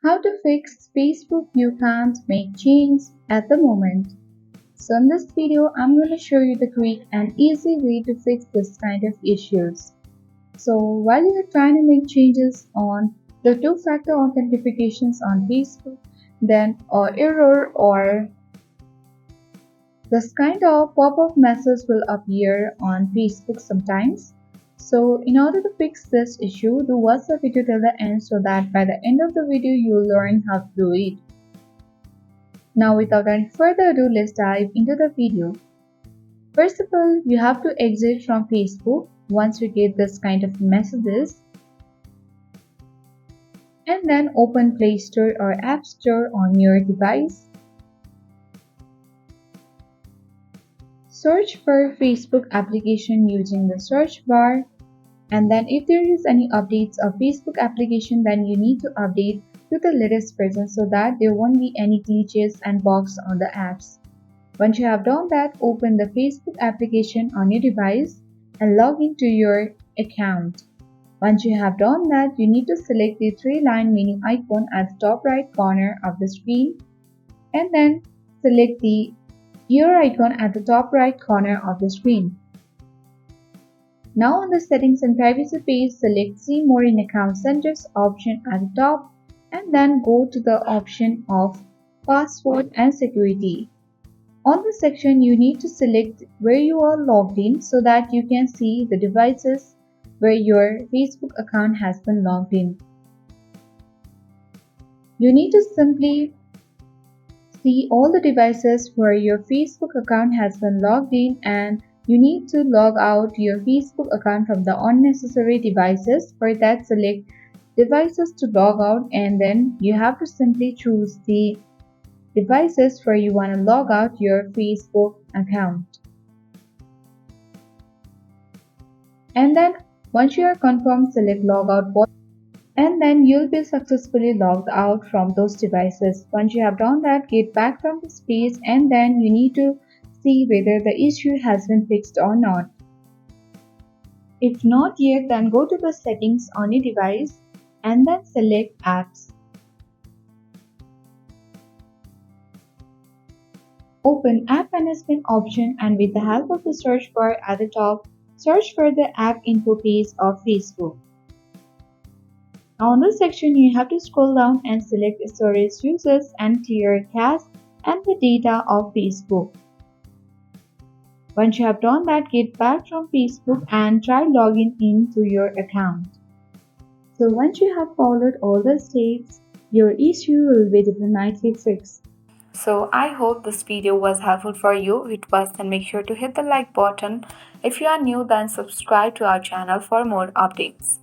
How to fix Facebook you can't make changes at the moment. So in this video, I'm going to show you the quick and easy way to fix this kind of issues. So while you're trying to make changes on the two-factor authentications on Facebook, then an error or this kind of pop-up message will appear on Facebook sometimes. So in order to fix this issue, do watch the video till the end so that by the end of the video you'll learn how to do it. Now without any further ado, let's dive into the video. First of all, you have to exit from Facebook once you get this kind of messages, and then open Play Store or App Store on your device. Search for Facebook application using the search bar, and then if there is any updates of Facebook application, then you need to update to the latest version so that there won't be any glitches and bugs on the apps. Once you have done that, open the Facebook application on your device and log into your account. Once you have done that, you need to select the three-line menu icon at the top right corner of the screen, and then select the gear icon at the top right corner of the screen. Now on the settings and privacy page, select see more in account settings option at the top, and then go to the option of password and security. On this section, you need to select where you are logged in so that you can see the devices where your Facebook account has been logged in. You need to simply see all the devices where your Facebook account has been logged in, and you need to log out your Facebook account from the unnecessary devices. For that, select devices to log out, and then you have to simply choose the devices where you want to log out your Facebook account. And then once you are confirmed, select logout button, and then you'll be successfully logged out from those devices. Once you have done that, get back from this page, and then you need to see whether the issue has been fixed or not. If not yet, then go to the settings on your device and then select apps. Open app management option, and with the help of the search bar at the top, search for the app info page of Facebook. Now on this section, you have to scroll down and select storage users and clear cache and the data of Facebook. Once you have done that, get back from Facebook and try logging into your account. So once you have followed all the steps, your issue will be definitely fixed. So I hope this video was helpful for you. If it was, then make sure to hit the like button. If you are new, then subscribe to our channel for more updates.